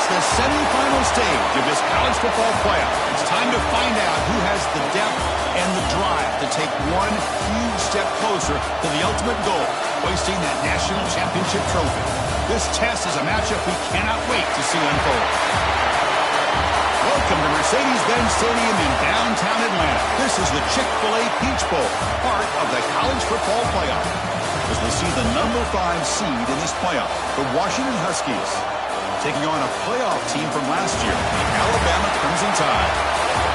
the semifinal stage of this college football playoff. It's time to find out who has the depth and the drive to take one huge step closer to the ultimate goal, hoisting that national championship trophy. This test is a matchup we cannot wait to see unfold. Welcome to Mercedes-Benz Stadium in downtown Atlanta. This is the Chick-fil-A Peach Bowl, part of the college football playoff. As we'll see the number 5 seed in this playoff, the Washington Huskies, taking on a playoff team from last year, the Alabama Crimson Tide.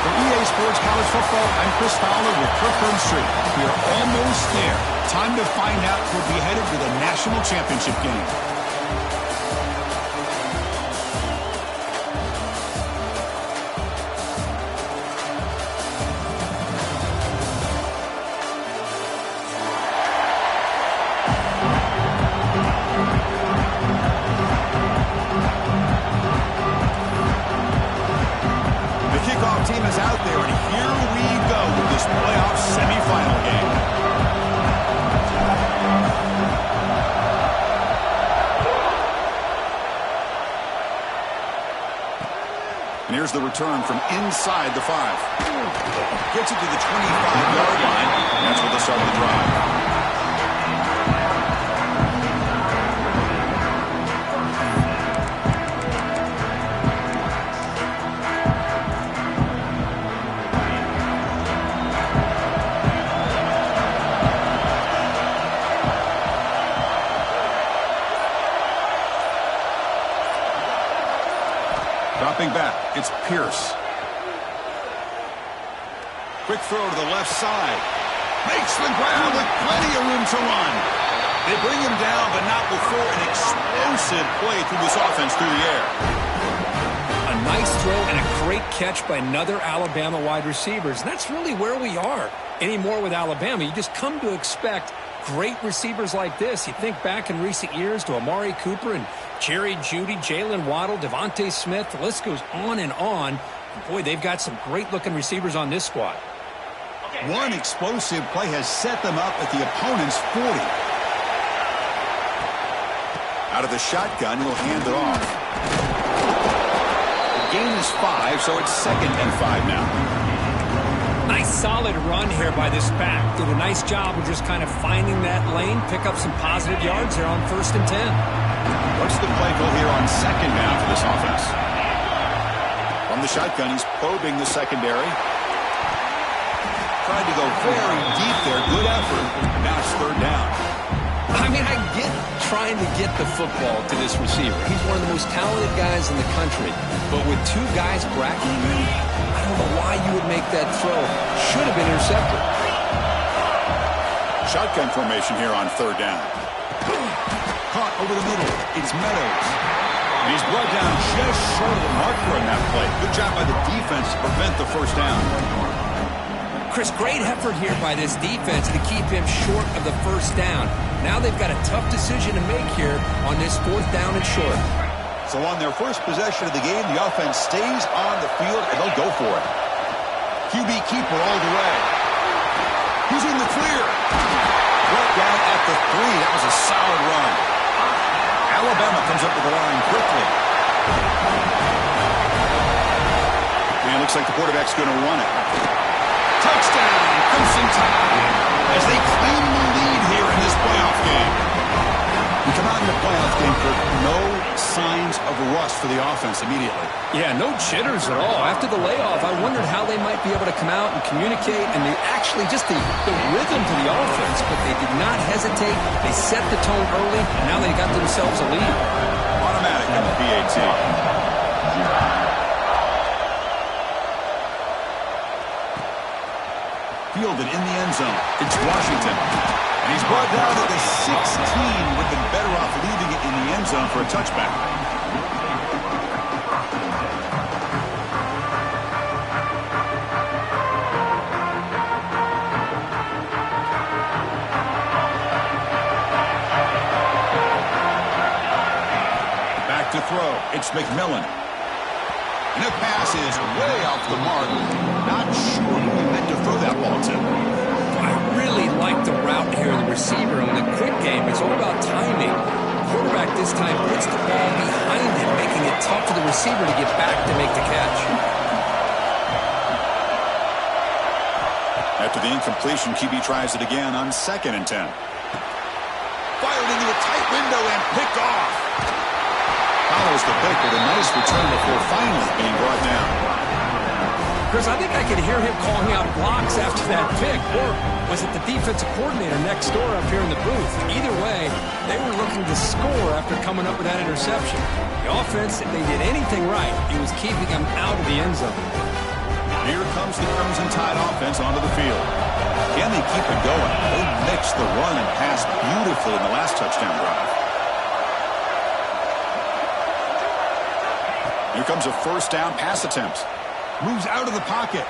For EA Sports College Football, I'm Chris Fowler with Kirk Street. We are almost there. Time to find out who'll be headed to the national championship game. Team is out there, and here we go with this playoff semifinal game. And here's the return from inside the 5. Gets it to the 25-yard line. That's where they'll start the drive. Dropping back, it's Pierce. Quick throw to the left side. Makes the ground with plenty of room to run. They bring him down, but not before an explosive play through this offense through the air. A nice throw and a great catch by another Alabama wide receivers. And that's really where we are anymore with Alabama. You just come to expect great receivers like this. You think back in recent years to Amari Cooper and Jerry Jeudy, Jalen Waddle, Devontae Smith. The list goes on and on. Boy, they've got some great-looking receivers on this squad. One explosive play has set them up at the opponent's 40. Out of the shotgun, he'll hand it off. The gain is 5, so it's 2nd and 5 now. Nice solid run here by this back. Did a nice job of just kind of finding that lane, pick up some positive yards there on 1st and 10. What's the play call here on 2nd down for this offense? From the shotgun, he's probing the secondary. Tried to go very deep there. Good effort. Now it's 3rd down. I mean, I get trying to get the football to this receiver. He's one of the most talented guys in the country. But with 2 guys bracketing him, I don't know why you would make that throw. Should have been intercepted. Shotgun formation here on 3rd down. Caught over the middle. It's Meadows. And he's brought down just short of the marker on that play. Good job by the defense to prevent the 1st down. Chris, great effort here by this defense to keep him short of the 1st down. Now they've got a tough decision to make here on this 4th down and short. So on their first possession of the game, the offense stays on the field, and they'll go for it. QB keeper all the way. He's in the clear. Right down at the 3. That was a solid run. Alabama comes up with the line quickly. And it looks like the quarterback's going to run it. Touchdown, Crimson Tide, as they claim the lead here in this playoff game. We come out in the playoff game, Kirk, no signs of rust for the offense immediately. Yeah, no jitters at all. After the layoff, I wondered how they might be able to come out and communicate, and they actually just the rhythm to the offense, but they did not hesitate. They set the tone early, and now they got themselves a lead. Automatic on the PAT. Fielded in the end zone. It's Washington. And he's brought down at the 16. Would have been better off leaving it in the end zone for a touchback. Back to throw. It's McMillan. And the pass is way off the mark. Not sure who he meant to throw that ball to. I really like the route here of the receiver. On the quick game, it's all about timing. The quarterback this time puts the ball behind him, making it tough for the receiver receiver to get back to make the catch. After the incompletion, QB tries it again on 2nd and 10. Fired into a tight window and picked off. Follows the pick with a nice return before finally being brought down. Chris, I think I could hear him calling out blocks after that pick. Or was it the defensive coordinator next door up here in the booth? Either way, they were looking to score after coming up with that interception. The offense, if they did anything right, it was keeping them out of the end zone. Here comes the Crimson Tide offense onto the field. Can they keep it going? They mixed the run and pass beautifully in the last touchdown drive. Here comes a first down pass attempt. Moves out of the pocket.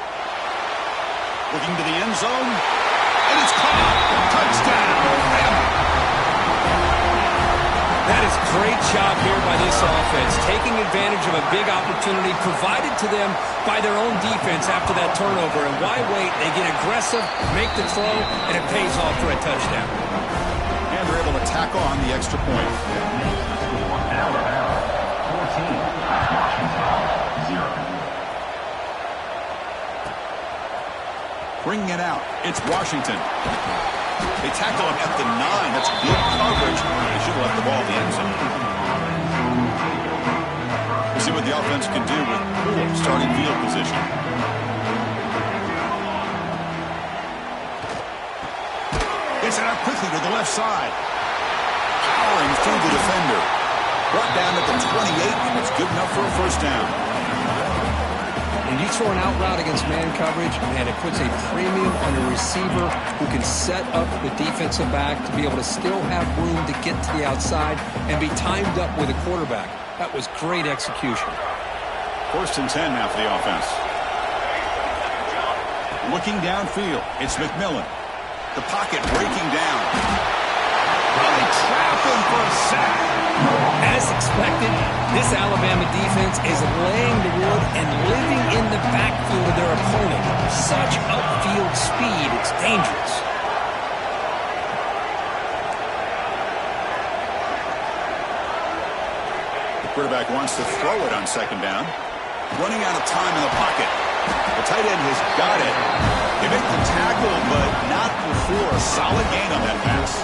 Looking to the end zone. And it's caught. Touchdown, Bama. That is great job here by this offense, taking advantage of a big opportunity provided to them by their own defense after that turnover. And why wait? They get aggressive, make the throw, and it pays off for a touchdown. And they're able to tack on the extra point. Bringing it out, it's Washington. They tackle him at the 9. That's good coverage. They should have left the ball in the end zone. We'll see what the offense can do with poor starting field position. Gets it out quickly to the left side. Powering through the defender. Brought down at the 28, and it's good enough for a first down. When you throw an out route against man coverage, man, it puts a premium on a receiver who can set up the defensive back to be able to still have room to get to the outside and be timed up with a quarterback. That was great execution. 1st and 10 now for the offense. Looking downfield, it's McMillan. The pocket breaking down. Well, they trap him for a sack. As expected, this Alabama defense is laying the wood and living in the backfield of their opponent. Such upfield speed, it's dangerous. The quarterback wants to throw it on 2nd down. Running out of time in the pocket. The tight end has got it. They make the tackle, but not before a solid gain on that pass.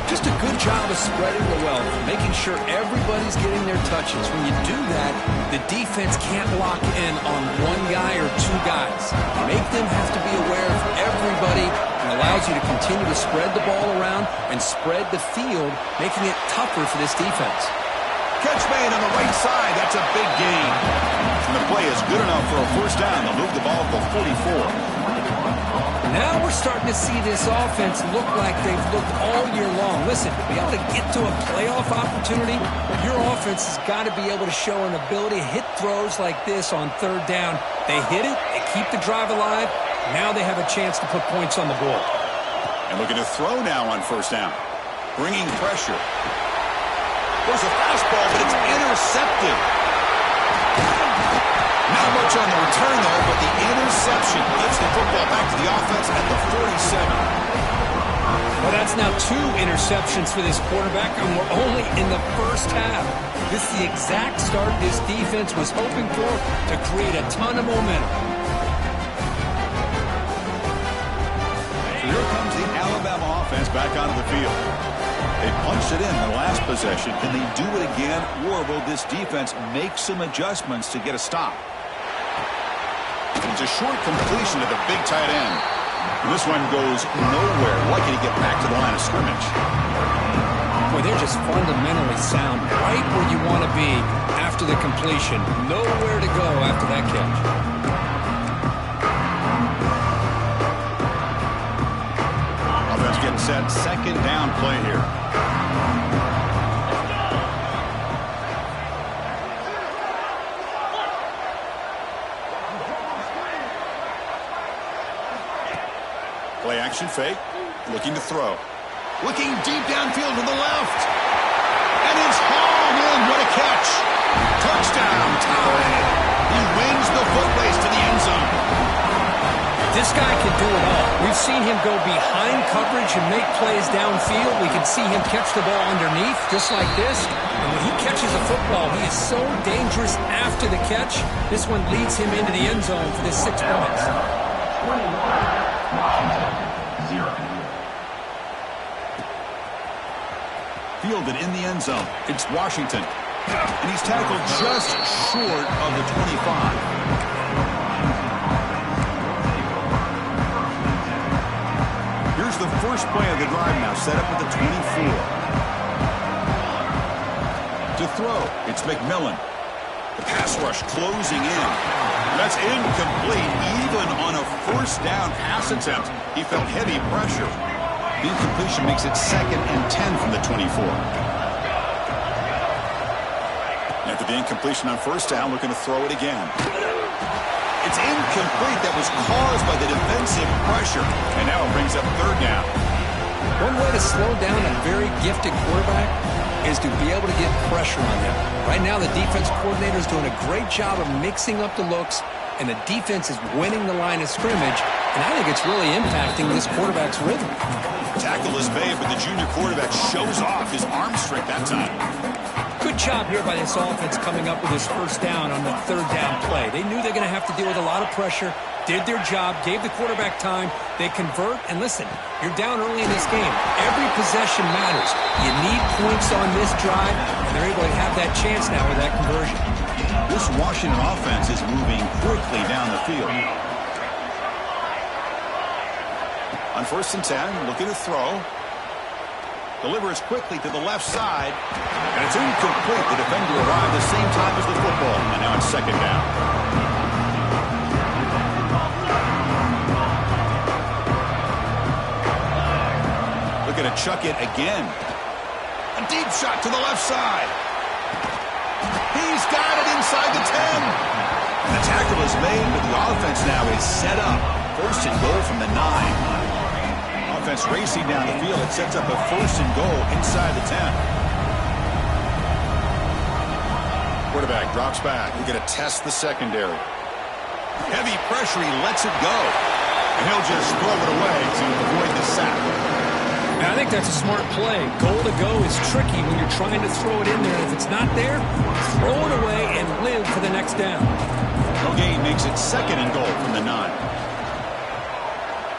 Just a good job of spreading the wealth, making sure everybody's getting their touches. When you do that, the defense can't lock in on one guy or two guys. Make them have to be aware of everybody and allows you to continue to spread the ball around and spread the field, making it tougher for this defense. Catch made on the right side. That's a big gain. And the play is good enough for a first down. They'll move the ball to the 44. Now we're starting to see this offense look like they've looked all year long. Listen, to be able to get to a playoff opportunity, your offense has got to be able to show an ability to hit throws like this on 3rd down. They hit it, they keep the drive alive. Now they have a chance to put points on the board. And looking to throw now on 1st down. Bringing pressure. There's a fastball, but it's intercepted. Not much on the return, though, but the interception gets the football back to the offense at the 47. Well, that's now 2 interceptions for this quarterback, and we're only in the first half. This is the exact start this defense was hoping for to create a ton of momentum. So here comes the Alabama offense back onto the field. They punched it in the last possession. Can they do it again, or will this defense make some adjustments to get a stop? It's a short completion to the big tight end. And this one goes nowhere. Lucky to get back to the line of scrimmage. Boy, they're just fundamentally sound right where you want to be after the completion. Nowhere to go after that catch. Offense getting set. 2nd down play here. Play action fake. Looking to throw. Looking deep downfield to the left. And it's hauled in. What a catch. Touchdown, Tide. He wins the foot race to the end zone. This This guy can do it all. We've seen him go behind coverage and make plays downfield. We can see him catch the ball underneath, just like this. And when he catches a football, he is so dangerous after the catch. This one leads him into the end zone for this 6 points. Fielded in the end zone. It's Washington. And he's tackled just short of the 25. Here's the first play of the drive now, set up with the 24. To throw, it's McMillan. The pass rush closing in. That's incomplete. Even on a first down pass attempt, he felt heavy pressure. The incompletion makes it 2nd and 10 from the 24. After the incompletion on first down, looking to throw it again. It's incomplete. That was caused by the defensive pressure. And now it brings up 3rd down. One way to slow down a very gifted quarterback is to be able to get pressure on them. Right now, the defense coordinator is doing a great job of mixing up the looks, and the defense is winning the line of scrimmage, and I think it's really impacting this quarterback's rhythm. Tackle is made, but the junior quarterback shows off his arm strength that time. Good job here by this offense coming up with his first down on the 3rd down play. They knew they're going to have to deal with a lot of pressure, did their job, gave the quarterback time. They convert, and listen, you're down early in this game. Every possession matters. You need points on this drive, and they're able to have that chance now with that conversion. This Washington offense is moving quickly down the field. On 1st and 10, looking to throw. Delivers quickly to the left side. And it's incomplete. The defender arrived the same time as the football. And now it's 2nd down. Looking to chuck it again. A deep shot to the left side. He's got it inside the 10. And the tackle is made, but the offense now is set up. 1st and goal from the 9. Offense racing down the field. It sets up a 1st and goal inside the 10. Quarterback drops back. We're going to test the secondary. Heavy pressure. He lets it go. And he'll just throw it away to avoid the sack. Now, I think that's a smart play. Goal to go is tricky when you're trying to throw it in there. If it's not there, throw it away and live for the next down. No gain makes it 2nd and goal from the 9.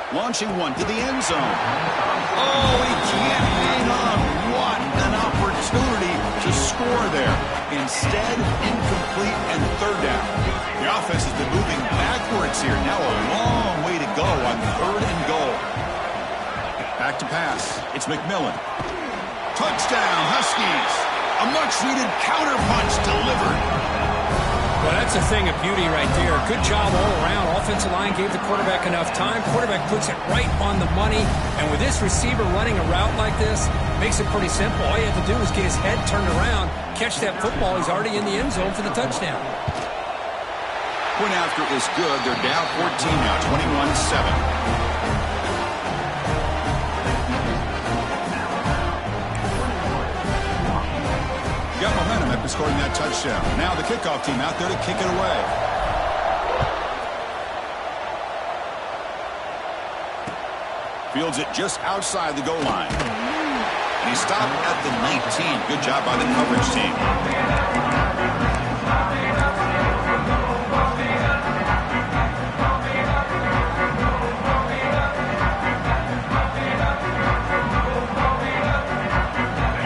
Launching one to the end zone. Oh, he can't hang on. What an opportunity to score there. Instead, incomplete and 3rd down. The offense has been moving backwards here. Now a long way to go on 3rd and goal. Back to pass. It's McMillan. Touchdown, Huskies. A much-needed counter-punch delivered. Well, that's a thing of beauty right there. Good job all around. Offensive line gave the quarterback enough time. Quarterback puts it right on the money. And with this receiver running a route like this, makes it pretty simple. All you have to do is get his head turned around, catch that football. He's already in the end zone for the touchdown. Point after is good. They're down 14 now, 21-7. Got momentum after scoring that touchdown. Now the kickoff team out there to kick it away. Fields it just outside the goal line. And he stopped at the 19. Good job by the coverage team.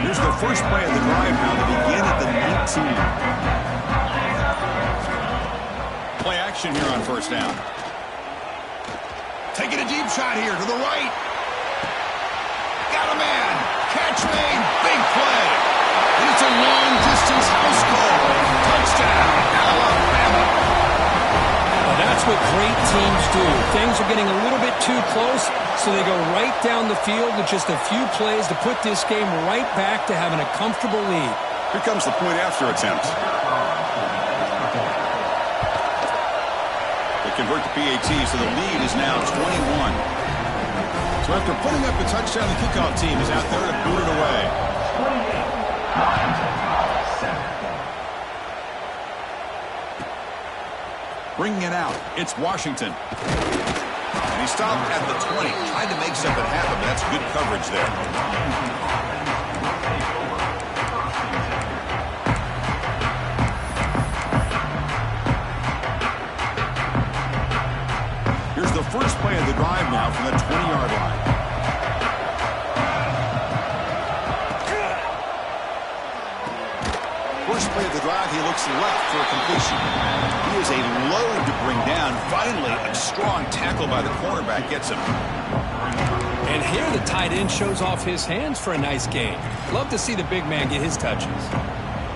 Here's the first play of the drive now to begin at the 19. Play action here on 1st down. Taking a deep shot here to the right. Got a man. Catch made. Big play. And it's a long-distance house call. Touchdown, Alabama. Well, that's what great teams do. Things are getting a little bit too close, so they go right down the field with just a few plays to put this game right back to having a comfortable lead. Here comes the point after attempt. They convert the PAT, so the lead is now 21. So after putting up a touchdown, the kickoff team is out there to boot it away. Bringing it out, it's Washington. And he stopped at the 20. Tried to make something happen, but that's good coverage there. Here's the first play of the drive now from the 20-yard line. First play of the drive, he looks left for a completion. He is a load to bring down. Finally, a strong tackle by the cornerback gets him. And here the tight end shows off his hands for a nice gain. Love to see the big man get his touches.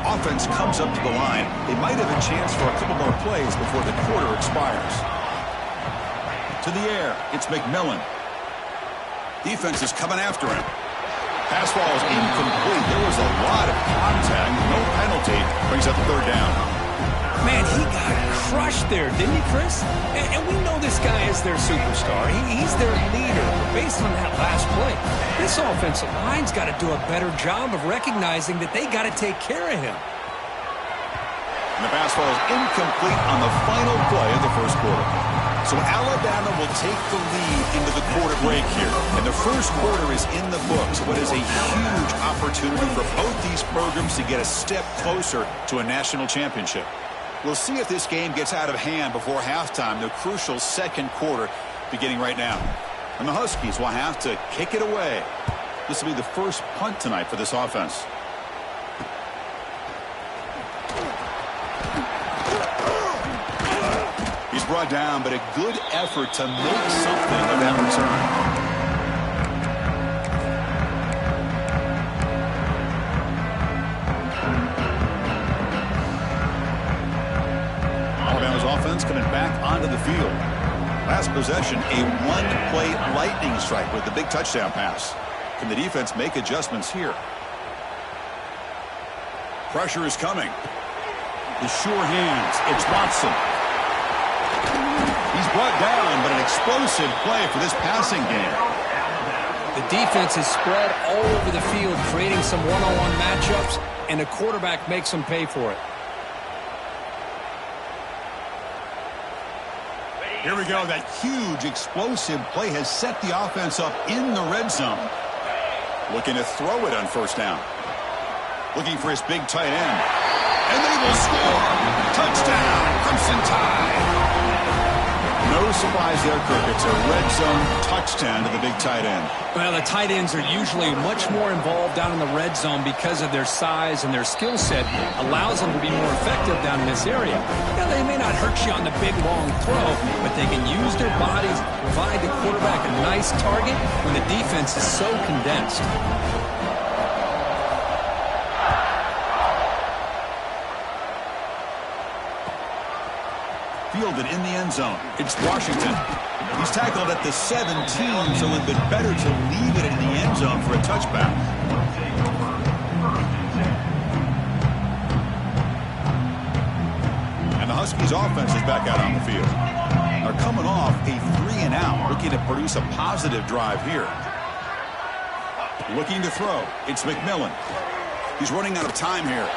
Offense comes up to the line. They might have a chance for a couple more plays before the quarter expires. To the air, it's McMillan. Defense is coming after him. Pass ball is incomplete. There was a lot of contact. No penalty. Brings up third down. Man, he got crushed there, didn't he, Chris? And we know this guy is their superstar. He's their leader. Based on that last play, this offensive line's got to do a better job of recognizing that they got to take care of him. And the pass ball is incomplete on the final play of the first quarter. So Alabama will take the lead into the quarter break here. And the first quarter is in the books. What is a huge opportunity for both these programs to get a step closer to a national championship. We'll see if this game gets out of hand before halftime, the crucial second quarter beginning right now. And the Huskies will have to kick it away. This will be the first punt tonight for this offense. He's brought down, but a good effort to make something of that return. Alabama's offense coming back onto the field. Last possession, a one-play lightning strike with the big touchdown pass. Can the defense make adjustments here? Pressure is coming. The sure hands. It's Watson. He's brought down, but an explosive play for this passing game. The defense is spread all over the field, creating some one-on-one matchups, and the quarterback makes them pay for it. Here we go. That huge explosive play has set the offense up in the red zone. Looking to throw it on first down. Looking for his big tight end. And they will score. Touchdown, Crimson Tide. No surprise there, Kirk. It's a red zone touchdown to the big tight end. Well, the tight ends are usually much more involved down in the red zone because of their size, and their skill set allows them to be more effective down in this area. Now, they may not hurt you on the big, long throw, but they can use their bodies to provide the quarterback a nice target when the defense is so condensed. Fielded in the end zone. It's Washington. He's tackled at the 17, so it would be better to leave it in the end zone for a touchback. And the Huskies offense is back out on the field. They're coming off a 3-and-out, looking to produce a positive drive here. Looking to throw. It's McMillan. He's running out of time here.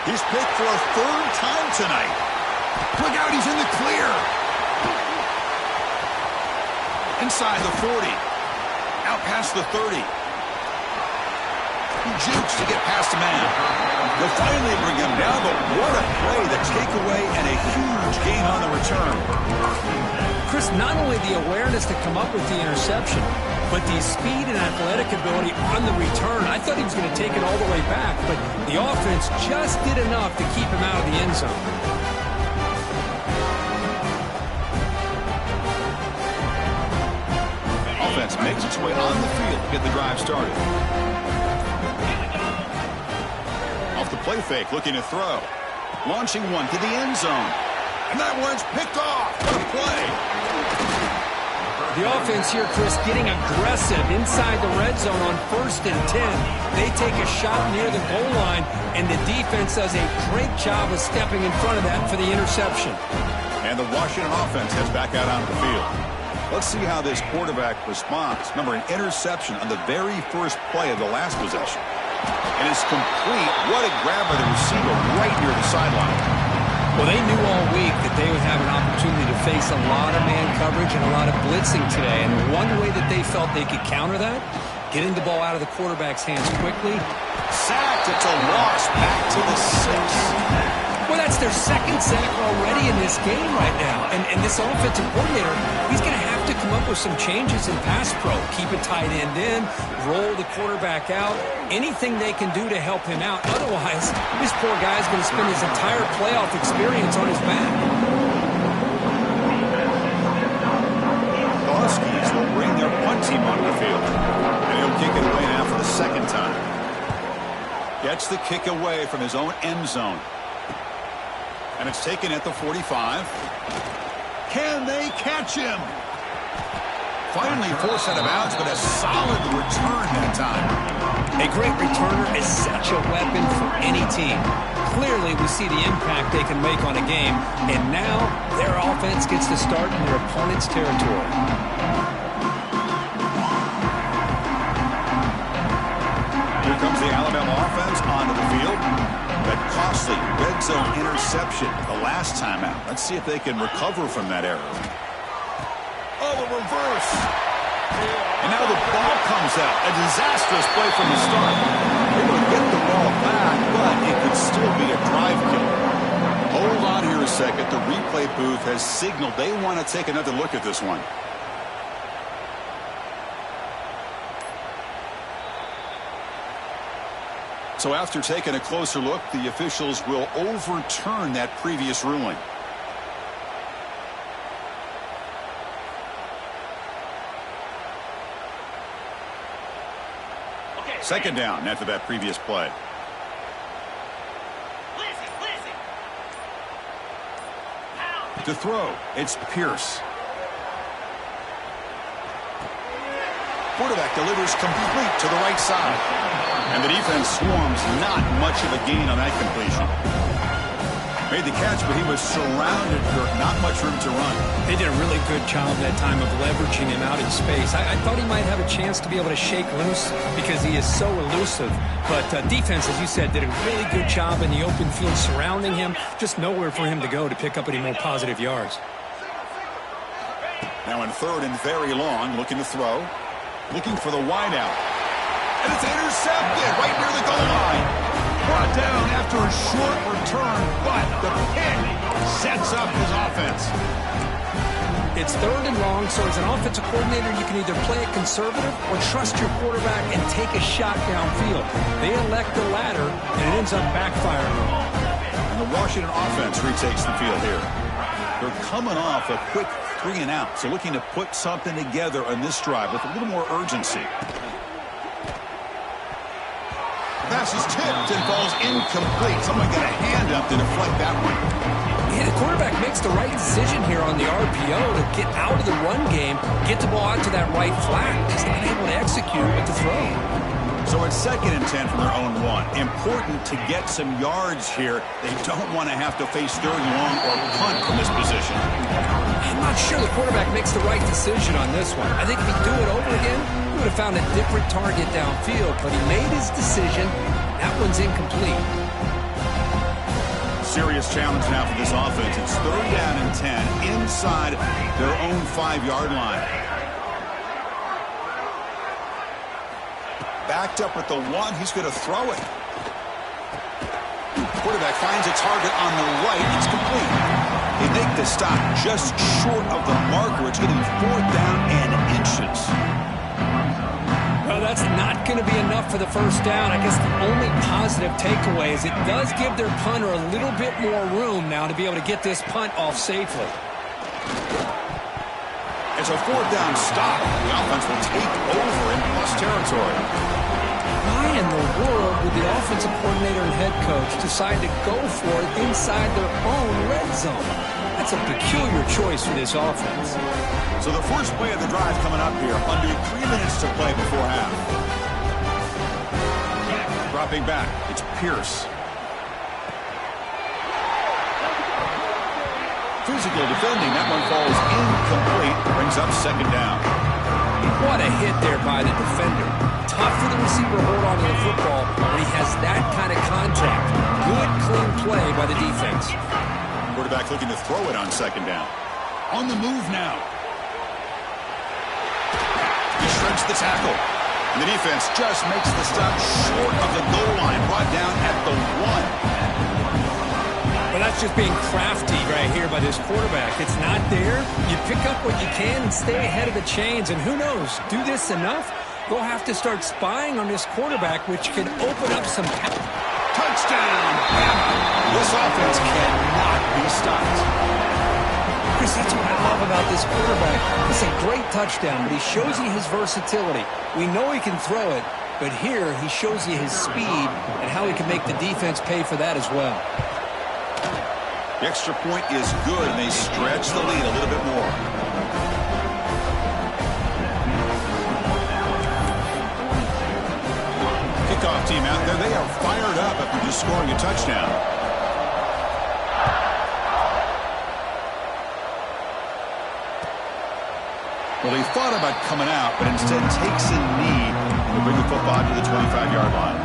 He's picked for a third time tonight. Look out, he's in the clear. Inside the 40. Out past the 30. He jukes to get past the man. They'll finally bring him down, but what a play. The takeaway and a huge gain on the return. Chris, not only the awareness to come up with the interception, but the speed and athletic ability on the return. I thought he was going to take it all the way back, but the offense just did enough to keep him out of the end zone. Offense makes its way on the field to get the drive started. Off the play fake, looking to throw. Launching one to the end zone. And that one's picked off. What a play. The offense here, Chris, getting aggressive inside the red zone on 1st and 10. They take a shot near the goal line, and the defense does a great job of stepping in front of that for the interception. And the Washington offense heads back out onto the field. Let's see how this quarterback responds. Remember, an interception on the very first play of the last possession. And it's complete. What a grab by the receiver right near the sideline. Well, they knew all week that they would have an opportunity opportunity to face a lot of man coverage and a lot of blitzing today. And one way that they felt they could counter that, getting the ball out of the quarterback's hands quickly. Sacked. It's a loss. Back to the 6. Well, that's their second sack already in this game right now. And this offensive coordinator, he's going to have to come up with some changes in pass pro. Keep a tight end in, roll the quarterback out, anything they can do to help him out. Otherwise, this poor guy's going to spend his entire playoff experience on his back. The Huskies will bring their punt team onto the field. And he'll kick it away now for the second time. Gets the kick away from his own end zone. And it's taken at the 45. Can they catch him? Finally forced out of bounds, but a solid return that time. A great returner is such a weapon for any team. Clearly, we see the impact they can make on a game, and now their offense gets to start in their opponent's territory. Here comes the Alabama offense onto the field. That costly red zone interception the last time out. Let's see if they can recover from that error. Oh, the reverse. And now the ball comes out. A disastrous play from the start. Able to get the ball back, but it could still be a drive killer. Hold on here a second. The replay booth has signaled they want to take another look at this one. So after taking a closer look, the officials will overturn that previous ruling. Second down after that previous play. To throw, it's Pierce. Quarterback delivers complete to the right side. And the defense swarms, not much of a gain on that completion. Made the catch, but he was surrounded for not much room to run. They did a really good job that time of leveraging him out in space. I thought he might have a chance to be able to shake loose because he is so elusive. But defense, as you said, did a really good job in the open field surrounding him. Just nowhere for him to go to pick up any more positive yards. Now in third and very long, looking to throw. Looking for the wideout. And it's intercepted right near the goal line. Brought down after a short return, but the pick sets up his offense. It's third and long, so as an offensive coordinator, you can either play it conservative or trust your quarterback and take a shot downfield. They elect the latter, and it ends up backfiring. And the Washington offense retakes the field here. They're coming off a quick 3 and out, so looking to put something together on this drive with a little more urgency. Pass is tipped and falls incomplete. Someone got a hand up to deflect that one. Yeah, the quarterback makes the right decision here on the RPO to get out of the run game, get the ball out to that right flat. Just not able to execute with the throw. So it's 2nd and 10 from their own 1. Important to get some yards here. They don't want to have to face 3rd and long or punt from this position. I'm not sure the quarterback makes the right decision on this one. I think if he'd do it over again, he would have found a different target downfield, but he made his decision. That one's incomplete. Serious challenge now for this offense. It's 3rd down and 10 inside their own 5-yard line. Backed up at the 1. He's going to throw it. Quarterback finds a target on the right. It's complete. They make the stop just short of the marker. It's getting 4th down and inches. Well, that's not going to be enough for the first down. I guess the only positive takeaway is it does give their punter a little bit more room now to be able to get this punt off safely. It's a 4th down stop. The offense will take over in plus territory. Why in the world would the offensive coordinator and head coach decide to go for it inside their own red zone? That's a peculiar choice for this offense. So the first play of the drive coming up here. Under 3 minutes to play before half. Dropping back. It's Pierce. Physical defending. That one falls incomplete. Brings up 2nd down. What a hit there by the defender. Tough for the receiver to hold on to the football when he has that kind of contact. Good, clean play by the defense. Quarterback looking to throw it on 2nd down. On the move now. He shreds the tackle. And the defense just makes the stop short of the goal line, brought down at the 1. Well, that's just being crafty right here by this quarterback. It's not there. You pick up what you can and stay ahead of the chains. And who knows, do this enough, they'll have to start spying on this quarterback, which can open up some... Touchdown, Bama. This offense cannot be stopped. Chris, that's what I love about this quarterback. It's a great touchdown, but he shows you his versatility. We know he can throw it, but here he shows you his speed and how he can make the defense pay for that as well. The extra point is good, and they stretch the lead a little bit more. Kickoff team out there. They are fired up after just scoring a touchdown. Well, he thought about coming out, but instead takes a knee and will bring the football to the 25-yard line.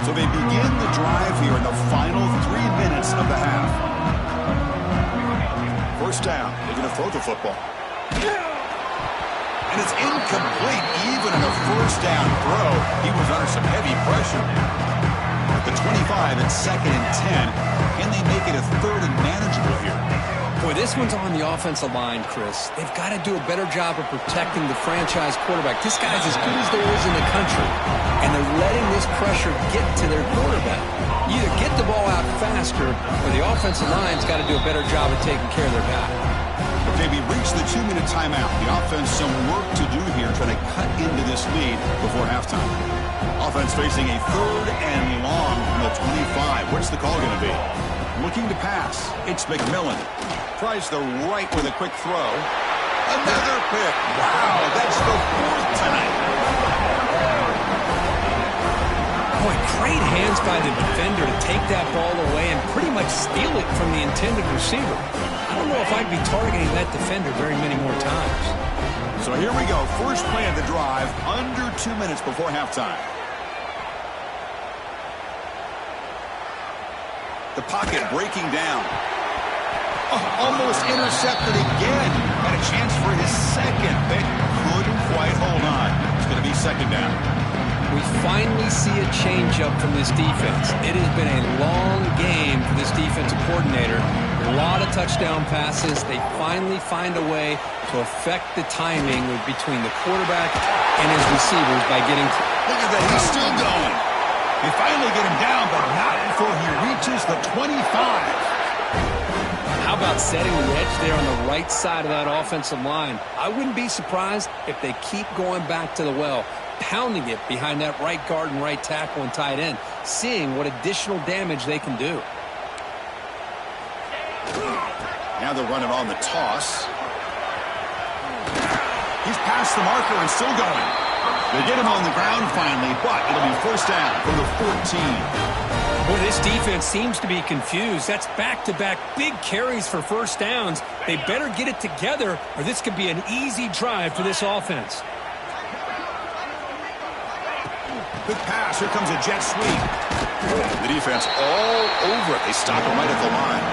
So they begin the drive here in the final 3 minutes of the half. First down. They're going to throw the football. And it's incomplete, even in a first down throw. He was under some heavy pressure. At the 25, it's 2nd and 10. Can they make it a 3rd and manageable here? Boy, this one's on the offensive line, Chris. They've got to do a better job of protecting the franchise quarterback. This guy's as good as there is in the country, and they're letting this pressure get to their quarterback. You either get the ball out faster, or the offensive line's got to do a better job of taking care of their guy. Okay, we reached the 2-minute timeout. The offense some work to do here, trying to cut into this lead before halftime. Offense facing a 3rd and long from the 25. What's the call going to be? Looking to pass. It's McMillan. Tries the right with a quick throw. Another pick. Wow, that's the 4th tonight. Boy, great hands by the defender to take that ball away and pretty much steal it from the intended receiver. I don't know if I'd be targeting that defender very many more times. So here we go. First play of the drive, under 2 minutes before halftime. The pocket breaking down. Oh, almost intercepted again. Had a chance for his 2nd, but couldn't quite hold on. It's going to be 2nd down. We finally see a change-up from this defense. It has been a long game for this defensive coordinator. A lot of touchdown passes. They finally find a way to affect the timing between the quarterback and his receivers by getting... Look at that. He's still going. They finally get him down, but not before he reaches the 25. How about setting the edge there on the right side of that offensive line? I wouldn't be surprised if they keep going back to the well, pounding it behind that right guard and right tackle and tight end, seeing what additional damage they can do. Now they're running on the toss. He's past the marker and still going. They get him on the ground finally, but it'll be first down for the 14. Boy, this defense seems to be confused. That's back-to-back big carries for first downs. They better get it together, or this could be an easy drive for this offense. Good pass. Here comes a jet sweep. The defense all over it. They stop him right at the line.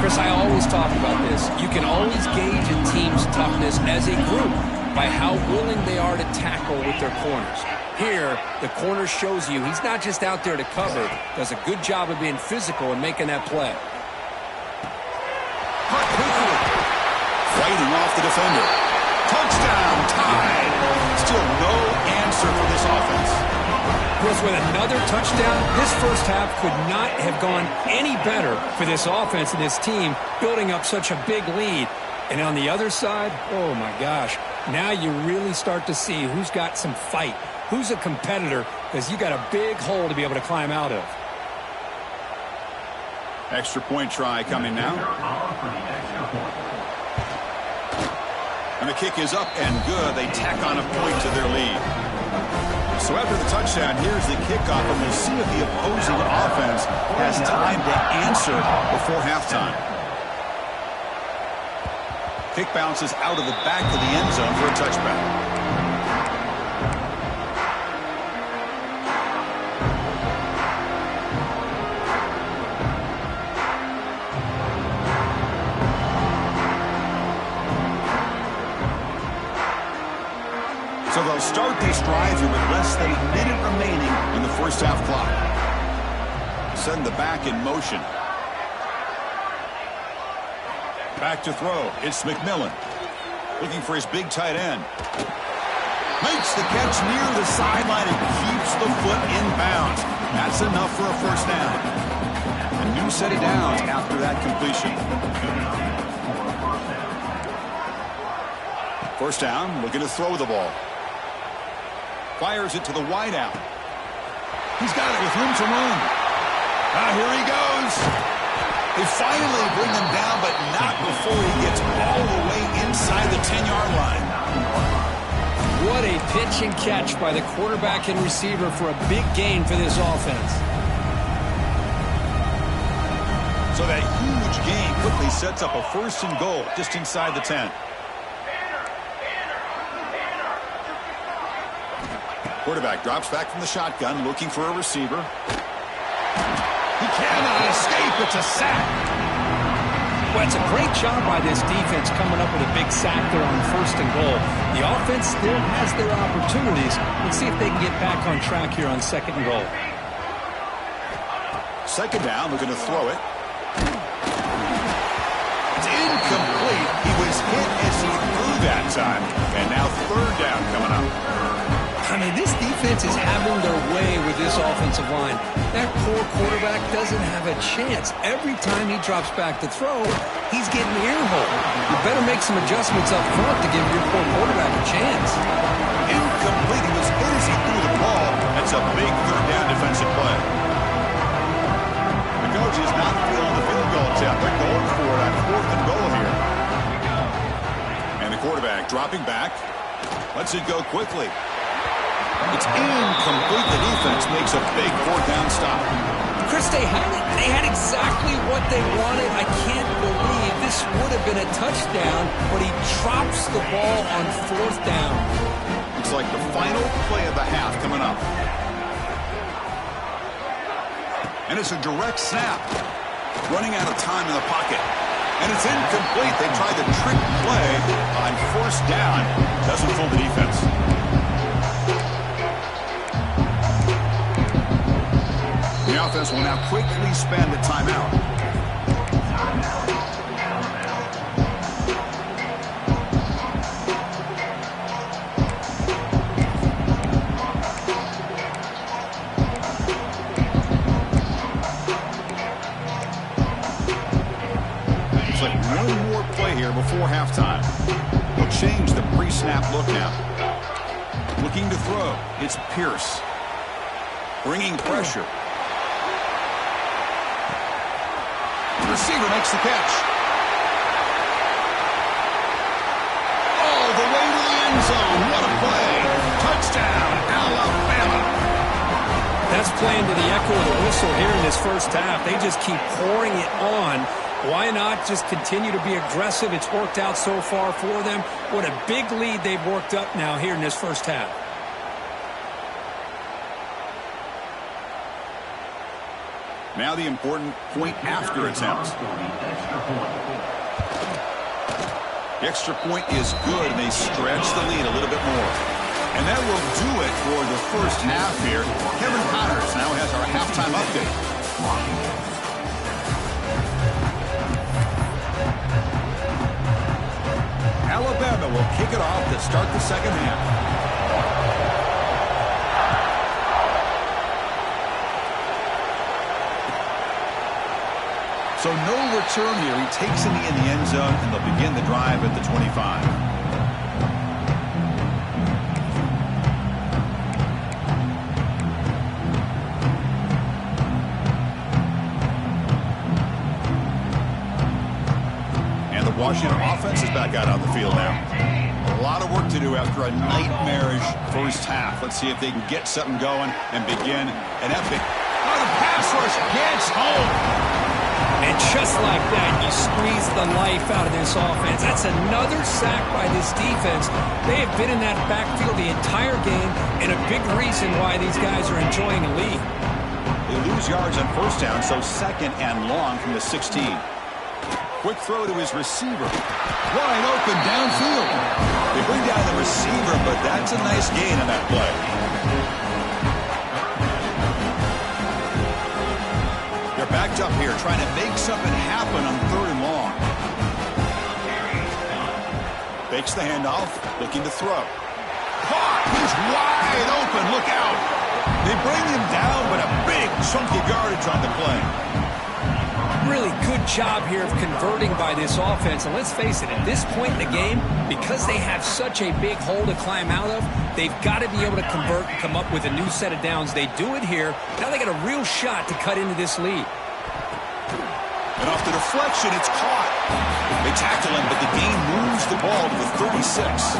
Chris, I always talk about this. You can always gauge a team's toughness as a group by how willing they are to tackle with their corners. Here, the corner shows you he's not just out there to cover, does a good job of being physical and making that play. Fighting off the defender. Touchdown, tied. Still no answer for this offense. Chris, with another touchdown, this first half could not have gone any better for this offense and this team, building up such a big lead. And on the other side, oh my gosh, now you really start to see who's got some fight, who's a competitor, because you got a big hole to be able to climb out of. Extra point try coming now. And the kick is up and good. They tack on a point to their lead. So after the touchdown, here's the kickoff, and we'll see if the opposing offense has time to answer before halftime. Kick bounces out of the back of the end zone for a touchback. So they'll start this drive here with less than a minute remaining in the first half clock. Send the back in motion. Back to throw. It's McMillan. Looking for his big tight end. Makes the catch near the sideline and keeps the foot in bounds. That's enough for a first down. A new set of downs after that completion. First down, looking to throw the ball. Fires it to the wideout. He's got it with room to run. Here he goes. They finally bring him down, but not before he gets all the way inside the 10-yard line. What a pitch and catch by the quarterback and receiver for a big gain for this offense. So that huge gain quickly sets up a first and goal just inside the 10. Quarterback drops back from the shotgun, looking for a receiver. He cannot escape. It's a sack. Well, it's a great job by this defense coming up with a big sack there on first and goal. The offense still has their opportunities. Let's see if they can get back on track here on second and goal. Second down, we're going to throw it. It's incomplete. He was hit as he threw that time. And now third down coming up. I mean, this defense is having their way with this offensive line. That poor quarterback doesn't have a chance. Every time he drops back to throw, he's getting earholed. You better make some adjustments up front to give your poor quarterback a chance. Incomplete. He was hit as he threw the ball. That's a big third down defensive play. The coach is not feeling the field goal attempt. They're going for it on fourth and goal here. And the quarterback dropping back. Lets it go quickly. It's incomplete. The defense makes a big fourth down stop. Chris, they had exactly what they wanted. I can't believe this would have been a touchdown, but he drops the ball on fourth down. It's like the final play of the half coming up. And it's a direct snap. Running out of time in the pocket. And it's incomplete. They tried the trick play on first down. Doesn't fool the defense. The offense will now quickly spend a timeout. It's like one more play here before halftime. We'll change the pre-snap look now. Looking to throw. It's Pierce. Bringing pressure. Receiver makes the catch. All the way to the end zone. What a play. Touchdown, Alabama. That's playing to the echo of the whistle here in this first half. They just keep pouring it on. Why not just continue to be aggressive? It's worked out so far for them. What a big lead they've worked up now here in this first half. Now the important point after attempt. The extra point is good, and they stretch the lead a little bit more. And that will do it for the first half here. Kevin Connors now has our halftime update. Alabama will kick it off to start the second half. So no return here. He takes it in the end zone, and they'll begin the drive at the 25. And the Washington offense is back out on the field now. A lot of work to do after a nightmarish first half. Let's see if they can get something going and begin an epic. Oh, the pass rush gets home. And just like that, you squeeze the life out of this offense. That's another sack by this defense. They have been in that backfield the entire game, and a big reason why these guys are enjoying a lead. They lose yards on first down, so second and long from the 16. Quick throw to his receiver. Wide open downfield. They bring down the receiver, but that's a nice gain on that play. They're backed up here trying to make something happen on 3rd and long. Fakes the handoff, looking to throw. Caught! He's wide open. Look out. They bring him down, but a big chunk of yardage on the play. Really good job here of converting by this offense. And let's face it, at this point in the game, because they have such a big hole to climb out of, they've got to be able to convert and come up with a new set of downs. They do it here. Now they got a real shot to cut into this lead. And off the deflection, it's caught. They tackle him, but the gain moves the ball to the 36.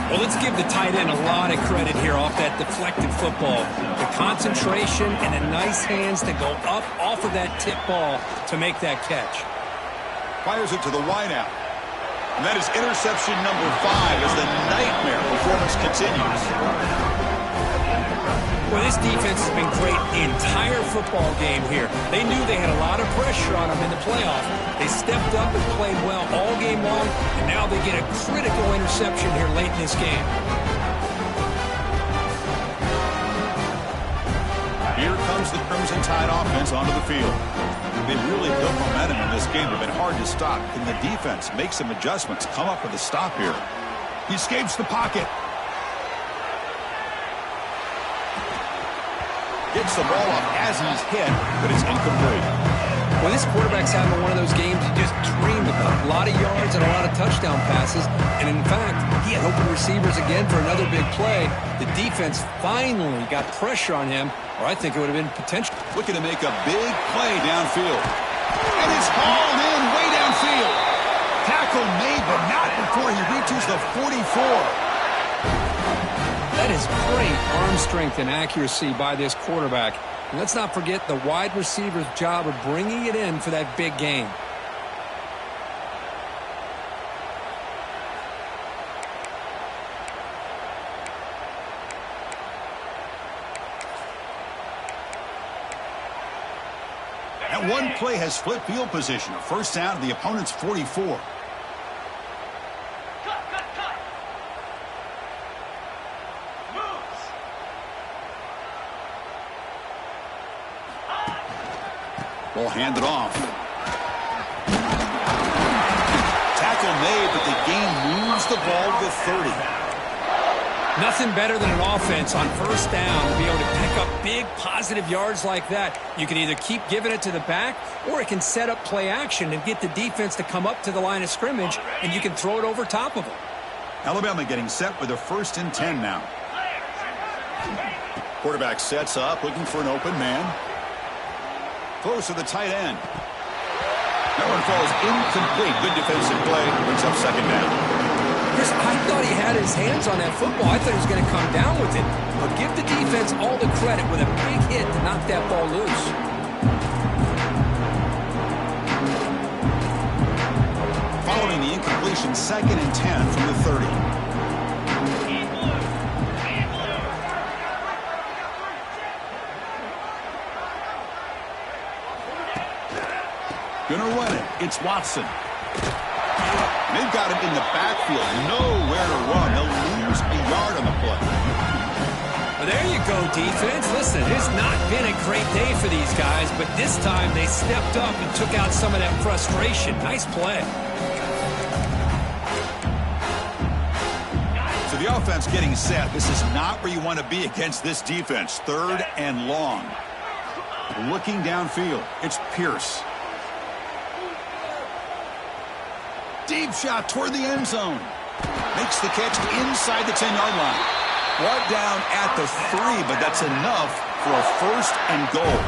Well, let's give the tight end a lot of credit here off that deflected football. The concentration and the nice hands to go up off of that tip ball to make that catch. Fires it to the wideout. And that is interception number 5 as the nightmare performance continues. Well, this defense has been great the entire football game here. They knew they had a lot of pressure on them in the playoff. They stepped up and played well all game long, and now they get a critical interception here late in this game. Here comes the Crimson Tide offense onto the field. They've really built momentum in this game. They've been hard to stop. Can the defense make some adjustments, come up with a stop here? He escapes the pocket. Gets the ball up as he's hit, but it's incomplete. Well, this quarterback's having one of those games you just dreamed about. A lot of yards and a lot of touchdown passes. And in fact, he had open receivers again for another big play. The defense finally got pressure on him, or I think it would have been potential. Looking to make a big play downfield. And it's hauled in way downfield. Tackle made, but not before he reaches the 44. That is great arm strength and accuracy by this quarterback. And let's not forget the wide receiver's job of bringing it in for that big gain. That one play has split field position. A first down to the opponent's 44. Ball handed off. Tackle made, but the gain moves the ball to the 30. Nothing better than an offense on first down to be able to pick up big positive yards like that. You can either keep giving it to the back, or it can set up play action and get the defense to come up to the line of scrimmage, and you can throw it over top of them. Alabama getting set with a 1st and 10 now. Quarterback sets up, looking for an open man. Close to the tight end. That one falls incomplete. Good defensive play. Brings up 2nd down. Chris, I thought he had his hands on that football. I thought he was going to come down with it. But give the defense all the credit with a big hit to knock that ball loose. Following the incompletion, 2nd and 10 from the 30. Gonna run it. It's Watson. They've got him in the backfield. Nowhere to run. They'll lose a yard on the play. Well, there you go, defense. Listen, it's not been a great day for these guys, but this time they stepped up and took out some of that frustration. Nice play. So the offense getting set. This is not where you want to be against this defense. 3rd and long. Looking downfield. It's Pierce. Deep shot toward the end zone. Makes the catch inside the 10-yard line. Brought down at the 3, but that's enough for a 1st and goal.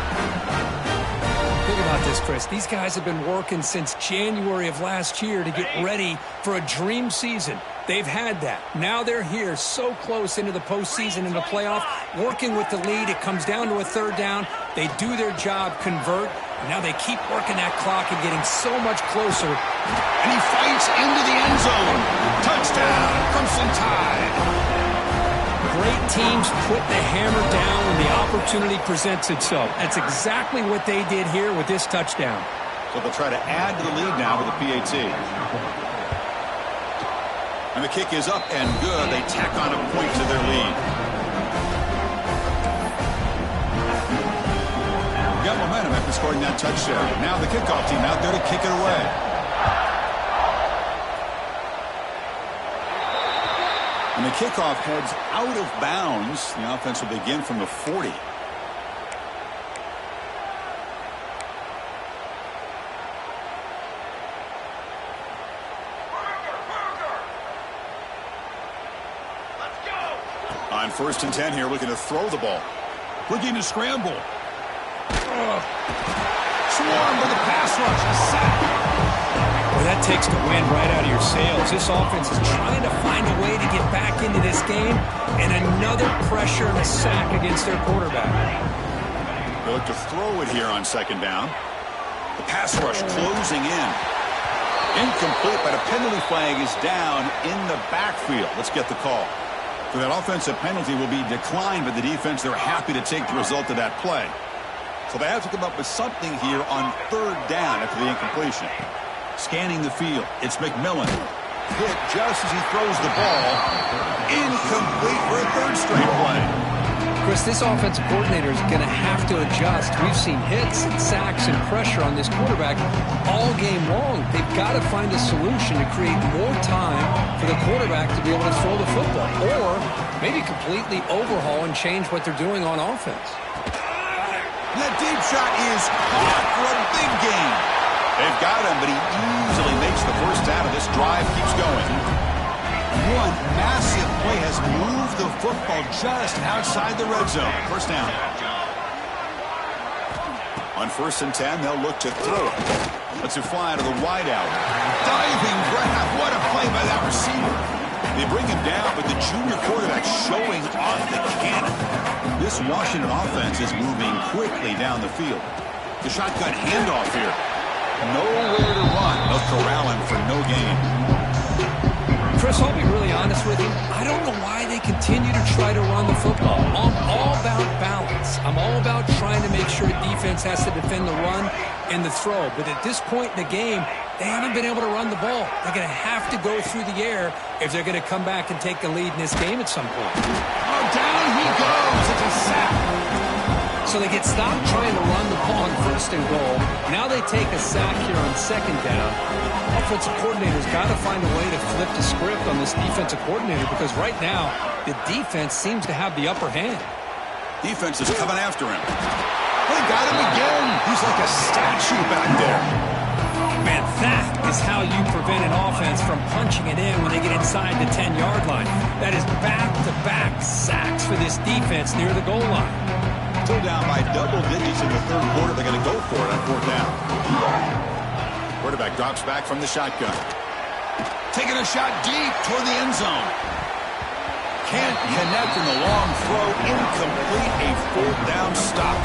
Think about this, Chris. These guys have been working since January of last year to get ready for a dream season. They've had that. Now they're here so close into the postseason and the playoff, working with the lead. It comes down to a 3rd down. They do their job, convert. Now they keep working that clock and getting so much closer. And he fights into the end zone. Touchdown, Crimson Tide. Great teams put the hammer down when the opportunity presents itself. That's exactly what they did here with this touchdown. So they'll try to add to the lead now with a PAT. And the kick is up and good. They tack on a point to their lead. Got momentum after scoring that touchdown. Now the kickoff team out there to kick it away. And the kickoff heads out of bounds. The offense will begin from the 40. On 1st and 10 here, looking to throw the ball. Looking to scramble. Swarm with a pass rush. A sack. Well, that takes the wind right out of your sails. This offense is trying to find a way to get back into this game, and another pressure and a sack against their quarterback. They look to throw it here on 2nd down. The pass rush closing in. Incomplete, but a penalty flag is down in the backfield. Let's get the call. So that offensive penalty will be declined by the defense. They're happy to take the result of that play. So they have to come up with something here on 3rd down after the incompletion. Scanning the field. It's McMillan. Hit just as he throws the ball. Incomplete for a 3rd straight play. Chris, this offensive coordinator is going to have to adjust. We've seen hits and sacks and pressure on this quarterback all game long. They've got to find a solution to create more time for the quarterback to be able to throw the football, or maybe completely overhaul and change what they're doing on offense. That deep shot is caught for a big gain. They've got him, but he easily makes the first down of this drive. Keeps going. One massive play has moved the football just outside the red zone. First down. On 1st and 10, they'll look to throw it. Let's it fly to the wideout. Diving grab. What a play by that receiver. They bring him down, but the junior quarterback showing off the cannon. This Washington offense is moving quickly down the field. The shotgun handoff here. Nowhere to run. They'll corral him for no gain. Chris, I'll be really honest with you. I don't know why they continue to try to run the football. I'm all about balance. I'm all about trying to make sure defense has to defend the run and the throw. But at this point in the game, they haven't been able to run the ball. They're going to have to go through the air if they're going to come back and take the lead in this game at some point. Oh, down he goes. It's a sack. So they get stopped trying to run the ball on 1st and goal. Now they take a sack here on 2nd down. Offensive coordinator's got to find a way to flip the script on this defensive coordinator, because right now the defense seems to have the upper hand. Defense is coming after him. They got him again. He's like a statue back there. Man, that is how you prevent an offense from punching it in when they get inside the 10-yard line. That is back-to-back sacks for this defense near the goal line. Still down by double digits in the 3rd quarter. They're going to go for it on 4th down. Quarterback drops back from the shotgun. Taking a shot deep toward the end zone. Can't connect in the long throw. Incomplete. A 4th down stop.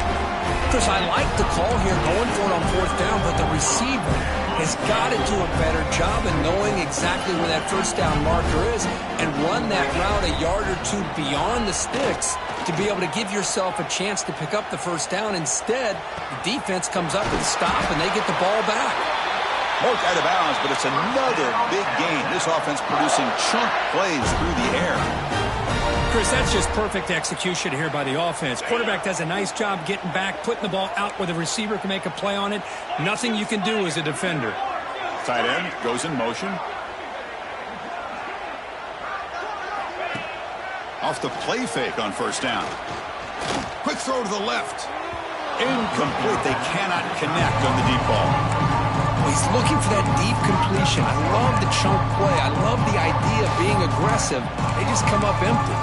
Chris, I like the call here going for it on 4th down, but the receiver has got to do a better job of knowing exactly where that 1st down marker is and run that route a yard or two beyond the sticks to be able to give yourself a chance to pick up the 1st down. Instead, the defense comes up with a stop and they get the ball back. Marked out of bounds, but it's another big gain. This offense producing chunk plays through the air. Chris, that's just perfect execution here by the offense. Quarterback does a nice job getting back, putting the ball out where the receiver can make a play on it. Nothing you can do as a defender. Tight end goes in motion. Off the play fake on 1st down. Quick throw to the left. Incomplete. They cannot connect on the deep ball. He's looking for that deep completion. I love the chunk play. I love the idea of being aggressive. They just come up empty.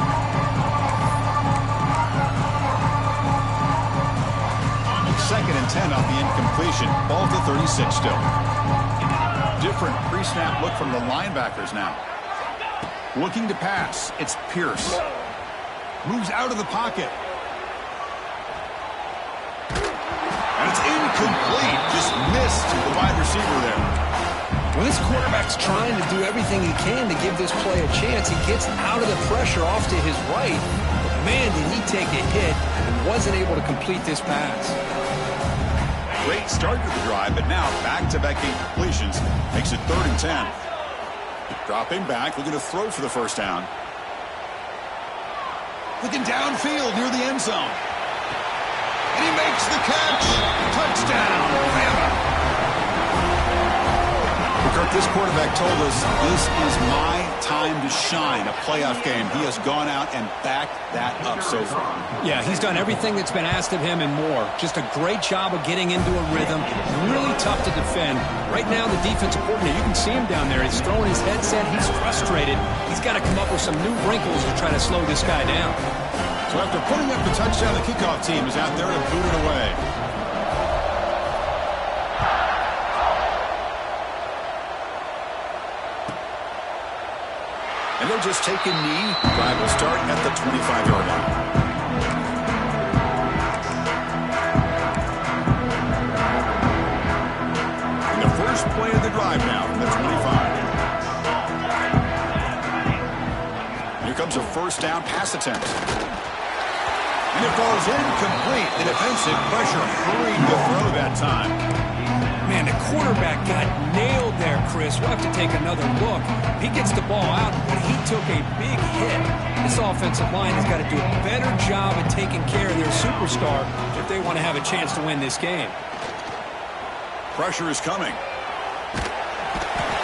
2nd and 10 off the incompletion. Ball to 36 still. Different pre-snap look from the linebackers now. Looking to pass. It's Pierce. Moves out of the pocket. And it's incomplete. Just missed the wide receiver there. Well, this quarterback's trying to do everything he can to give this play a chance. He gets out of the pressure off to his right. But man, did he take a hit and wasn't able to complete this pass. Great start to the drive, but now back-to-back completions makes it 3rd and 10. Dropping back, looking to throw for the first down. Looking downfield near the end zone. And he makes the catch. Touchdown, Bama. Kirk, this quarterback told us this is my time to shine, a playoff game. He has gone out and backed that up so far. Yeah, he's done everything that's been asked of him and more. Just a great job of getting into a rhythm. Really tough to defend. Right now, the defensive coordinator, you can see him down there. He's throwing his headset. He's frustrated. He's got to come up with some new wrinkles to try to slow this guy down. So after putting up the touchdown, the kickoff team is out there to boot it away. And they'll just take a knee. Drive will start at the 25-yard line. And the first play of the drive now from the 25. Here comes a first down pass attempt. And it falls incomplete. The defensive pressure hurried the throw that time. Man, the quarterback got nailed there, Chris. We'll have to take another look. He gets the ball out, but he took a big hit. This offensive line has got to do a better job of taking care of their superstar if they want to have a chance to win this game. Pressure is coming.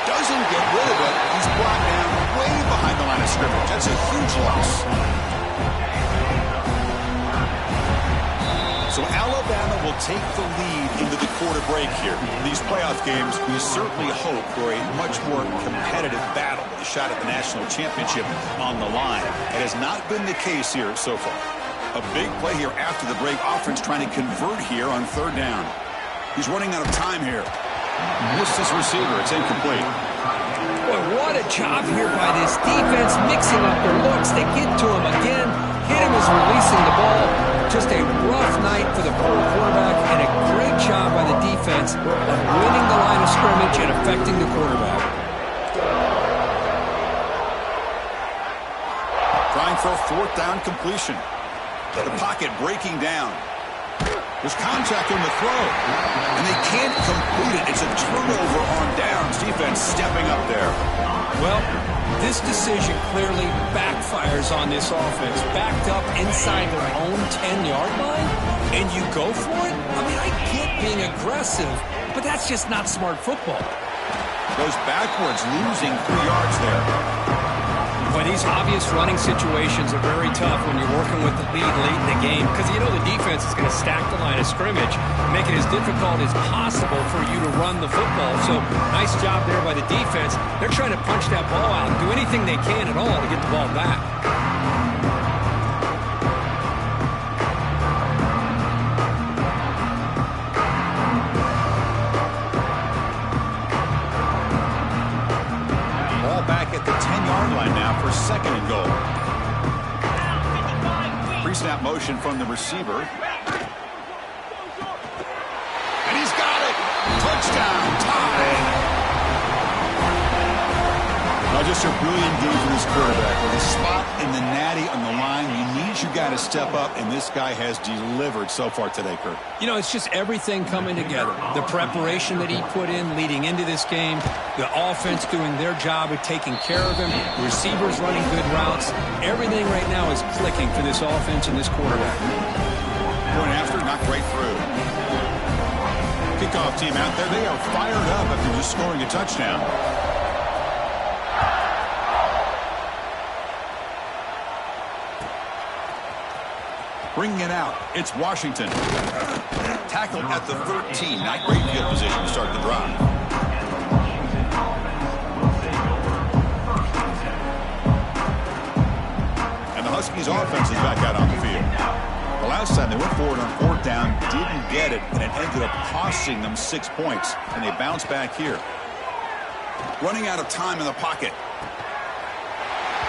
Doesn't get rid of it. He's brought down way behind the line of scrimmage. That's a huge loss. So Alabama will take the lead into the quarter break here. In these playoff games, we certainly hope for a much more competitive battle with a shot at the national championship on the line. It has not been the case here so far. A big play here after the break. Offense trying to convert here on 3rd down. He's running out of time here. Missed his receiver. It's incomplete. Boy, what a job here by this defense, mixing up their looks. They get to him again. Hit him as releasing the ball. Just a rough night for the quarterback, and a great job by the defense of winning the line of scrimmage and affecting the quarterback. Trying for a 4th down completion. The pocket breaking down. There's contact on the throw, and they can't complete it. It's a turnover on downs. Defense stepping up there. Well, this decision clearly backfires on this offense. Backed up inside their own 10-yard line, and you go for it? I mean, I get being aggressive, but that's just not smart football. Goes backwards, losing 3 yards there. But these obvious running situations are very tough when you're working with the lead late in the game, because you know the defense is going to stack the line of scrimmage, make it as difficult as possible for you to run the football. So nice job there by the defense. They're trying to punch that ball out and do anything they can at all to get the ball back. Back at the 10-yard line now for 2nd and goal. Pre-snap motion from the receiver. And he's got it. Touchdown. Tied. Just a brilliant game for this quarterback. With a spot in the natty on the line, you need your guy to step up, and this guy has delivered so far today, Kurt. You know, it's just everything coming together. The preparation that he put in leading into this game, the offense doing their job of taking care of him, receivers running good routes. Everything right now is clicking for this offense and this quarterback. Going after, not right through. Kickoff team out there, they are fired up after just scoring a touchdown. Bringing it out, it's Washington. Tackled at the 13. Not great field position to start the drive. And the Huskies offense is back out on the field. The last time they went forward on 4th down, didn't get it, and it ended up costing them 6 points. And they bounce back here. Running out of time in the pocket.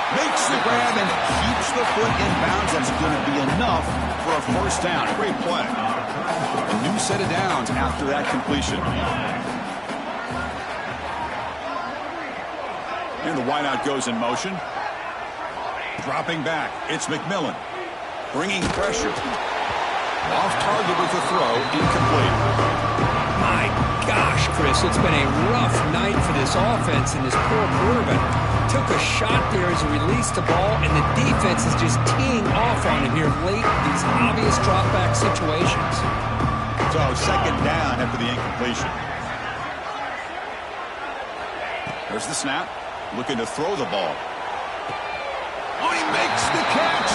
Makes the grab and keeps the foot in bounds. That's going to be enough for a first down. Great play. A new set of downs after that completion. And the wideout goes in motion. Dropping back. It's McMillan. Bringing pressure. Off target with the throw. Incomplete. Chris, it's been a rough night for this offense and this poor quarterback. Took a shot there as he released the ball, and the defense is just teeing off on him here late in these obvious drop-back situations. So second down after the incompletion. There's the snap. Looking to throw the ball. Oh, he makes the catch.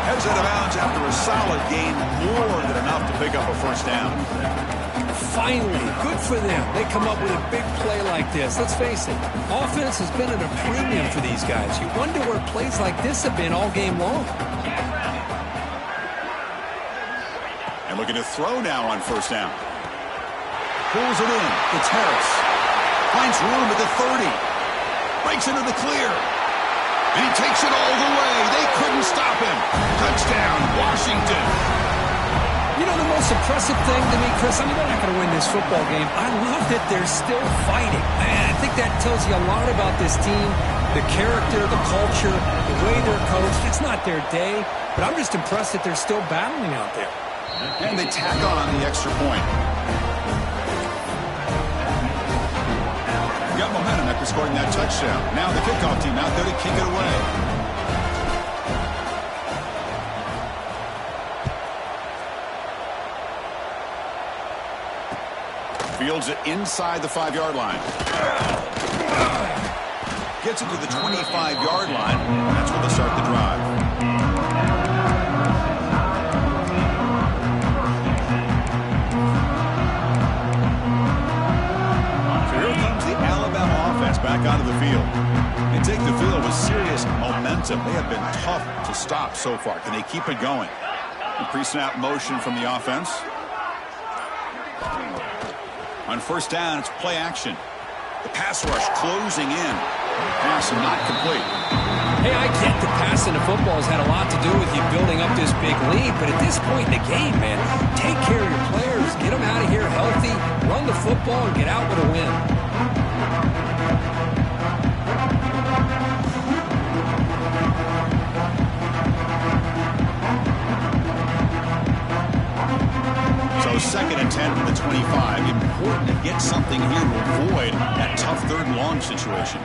Heads out of bounds after a solid gain, more than enough to pick up a first down. Finally, good for them. They come up with a big play like this. Let's face it, offense has been at a premium for these guys. You wonder where plays like this have been all game long. And looking to throw now on first down. Pulls it in. It's Harris. Finds room at the 30. Breaks into the clear. And he takes it all the way. They couldn't stop him. Touchdown, Washington. You know the most impressive thing to me, Chris? I mean, they're not going to win this football game. I love that they're still fighting. And I think that tells you a lot about this team, the character, the culture, the way they're coached. It's not their day, but I'm just impressed that they're still battling out there. And they tack on the extra point. Got momentum after scoring that touchdown. Now the kickoff team out there to kick it away. Fields it inside the 5-yard line. Gets it to the 25-yard line. That's where they'll start the drive. So here comes the Alabama offense back onto the field. They take the field with serious momentum. They have been tough to stop so far. Can they keep it going? Pre-snap motion from the offense. On first down, it's play action. The pass rush closing in. Pass not complete. Hey, I get the passing of football has had a lot to do with you building up this big lead, but at this point in the game, man, take care of your players, get them out of here healthy, run the football, and get out with a win. So second and 10 from the 25. Important to get something here to avoid that tough third and long situation.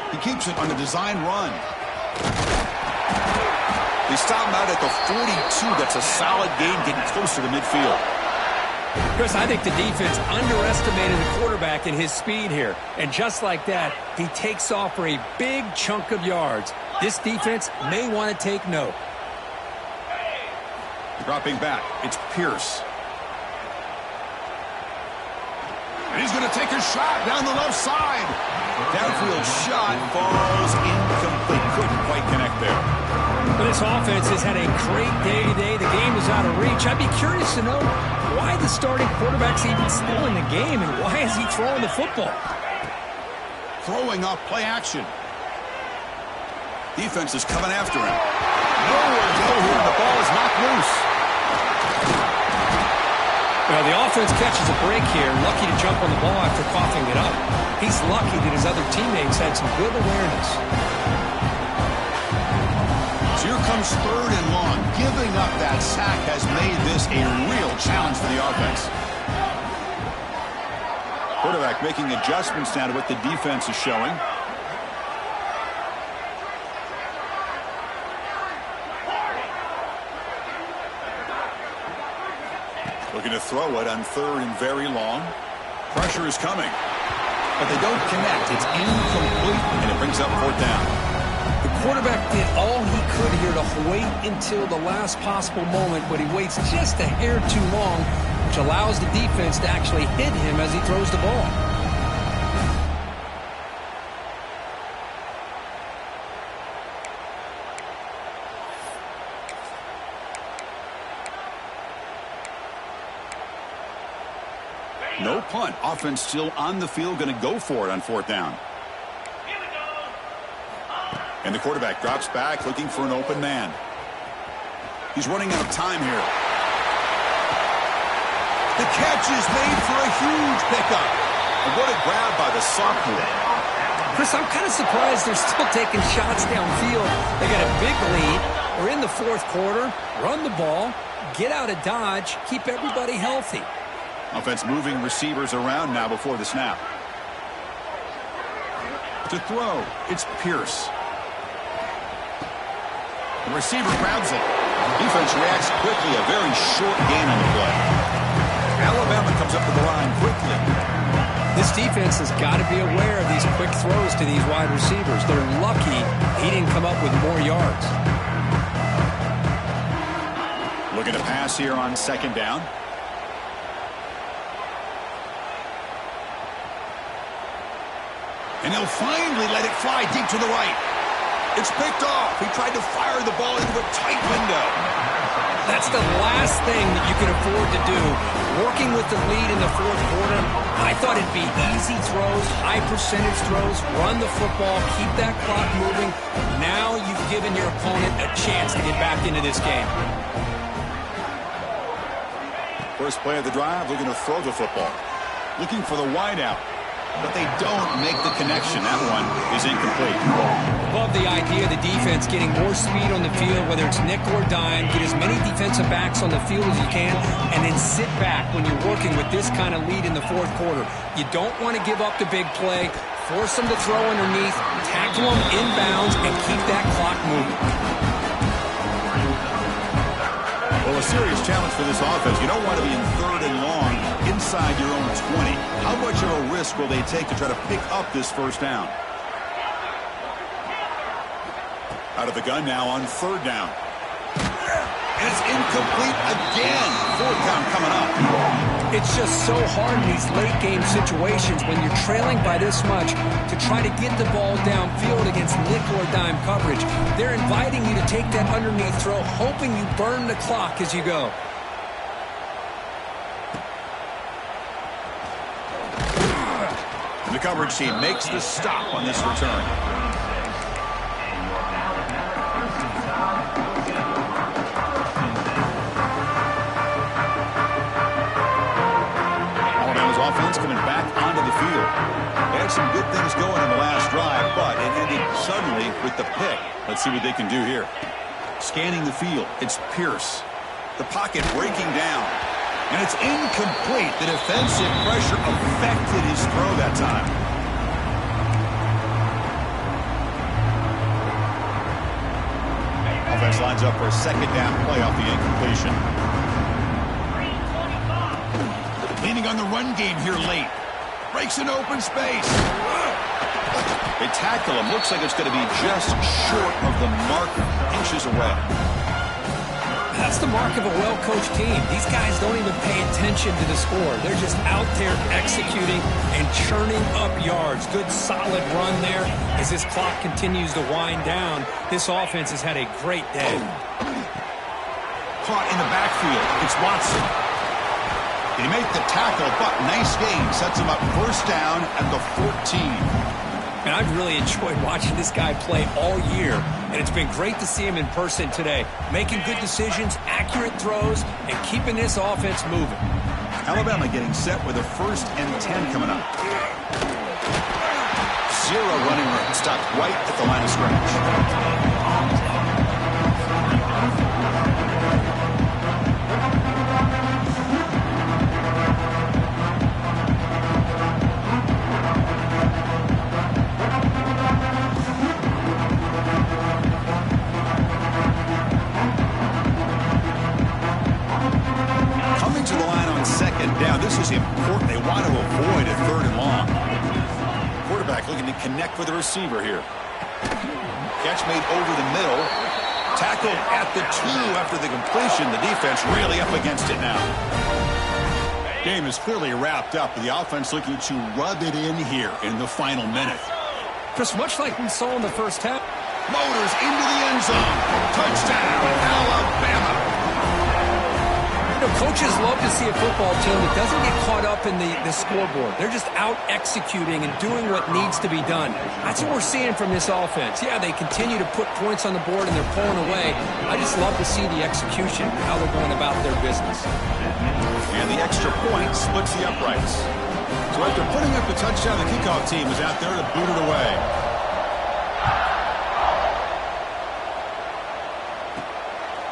He keeps it on the design run. They stop him out at the 42. That's a solid gain, getting closer to midfield. Chris, I think the defense underestimated the quarterback in his speed here. And just like that, he takes off for a big chunk of yards. This defense may want to take note. Dropping back, it's Pierce. And he's going to take a shot down the left side. Downfield shot falls incomplete. Couldn't quite connect there. But this offense has had a great day today. The game is out of reach. I'd be curious to know why the starting quarterback's even still in the game and why is he throwing the football? Throwing off play action. Defense is coming after him. Nowhere to go here. The ball is knocked loose. Well, the offense catches a break here, lucky to jump on the ball after coughing it up. He's lucky that his other teammates had some good awareness. So here comes third and long. Giving up that sack has made this a real challenge for the offense. Quarterback making adjustments now to what the defense is showing. Looking to throw it on third and very long. Pressure is coming. But they don't connect. It's incomplete, and it brings up fourth down. The quarterback did all he could here to wait until the last possible moment, but he waits just a hair too long, which allows the defense to actually hit him as he throws the ball. No punt. Offense still on the field, going to go for it on fourth down. And the quarterback drops back, looking for an open man. He's running out of time here. The catch is made for a huge pickup. And what a grab by the sophomore. Chris, I'm kind of surprised they're still taking shots downfield. They got a big lead. We're in the fourth quarter. Run the ball. Get out of dodge. Keep everybody healthy. Offense moving receivers around now before the snap. To throw, it's Pierce. The receiver grabs it. Defense reacts quickly. A very short gain on the play. Alabama comes up to the line quickly. This defense has got to be aware of these quick throws to these wide receivers. They're lucky he didn't come up with more yards. Looking to pass here on second down. And he'll finally let it fly deep to the right. It's picked off. He tried to fire the ball into a tight window. That's the last thing that you can afford to do. Working with the lead in the fourth quarter, I thought it'd be easy throws, high percentage throws, run the football, keep that clock moving. Now you've given your opponent a chance to get back into this game. First play of the drive, looking to throw the football. Looking for the wideout. But they don't make the connection. That one is incomplete. Love the idea of the defense getting more speed on the field, whether it's nickel or dime. Get as many defensive backs on the field as you can, and then sit back when you're working with this kind of lead in the fourth quarter. You don't want to give up the big play. Force them to throw underneath, tackle them inbounds, and keep that clock moving. Well, a serious challenge for this offense. You don't want to be in third and long inside your own 20. How much of a risk will they take to try to pick up this first down? Out of the gun now on third down. And it's incomplete again. Fourth down coming up. It's just so hard in these late-game situations when you're trailing by this much to try to get the ball downfield against nickel or dime coverage. They're inviting you to take that underneath throw, hoping you burn the clock as you go. And the coverage team makes the stop on this return. Offense coming back onto the field. They had some good things going in the last drive, but it ended suddenly with the pick. Let's see what they can do here. Scanning the field, it's Pierce. The pocket breaking down. And it's incomplete. The defensive pressure affected his throw that time. Offense lines up for a second down play off the incompletion. Leaning on the run game here late. Breaks an open space. They tackle him. Looks like it's going to be just short of the marker. Inches away. That's the mark of a well-coached team. These guys don't even pay attention to the score. They're just out there executing and churning up yards. Good, solid run there. As this clock continues to wind down, this offense has had a great day. Caught in the backfield. It's Watson. They make the tackle, but nice game. Sets him up first down at the 14. And I've really enjoyed watching this guy play all year, and it's been great to see him in person today. Making good decisions, accurate throws, and keeping this offense moving. Alabama getting set with a 1st and 10 coming up. Zero running room. Stopped right at the line of scrimmage. This is important. They want to avoid a 3rd and long. Quarterback looking to connect with the receiver here. Catch made over the middle. Tackled at the 2 after the completion. The defense really up against it now. Game is clearly wrapped up, with the offense looking to rub it in here in the final minute. Just much like we saw in the first half. Motors into the end zone. Touchdown, Alabama. You know, coaches love to see a football team that doesn't get caught up in the scoreboard. They're just out executing and doing what needs to be done. That's what we're seeing from this offense. Yeah, they continue to put points on the board and they're pulling away. I just love to see the execution, how they're going about their business. And the extra point splits the uprights. So after putting up the touchdown, the kickoff team is out there to boot it away.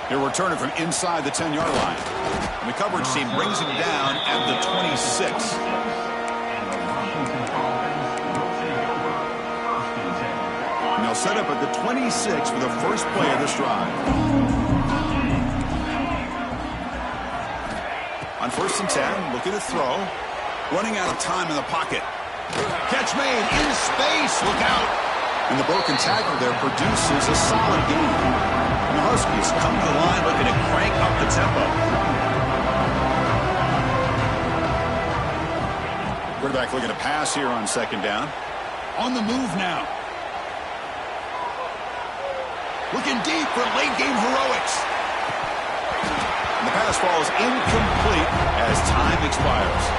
He'll return it from inside the 10-yard line. And the coverage team brings him down at the 26. And they'll set up at the 26 for the first play of this drive. On 1st and 10, looking to throw. Running out of time in the pocket. Catch made in space. Look out. And the broken tackle there produces a solid gain. And the Huskies come to the line looking to crank up the tempo. Quarterback looking to pass here on 2nd down. On the move now. Looking deep for late-game heroics. And the pass falls incomplete as time expires.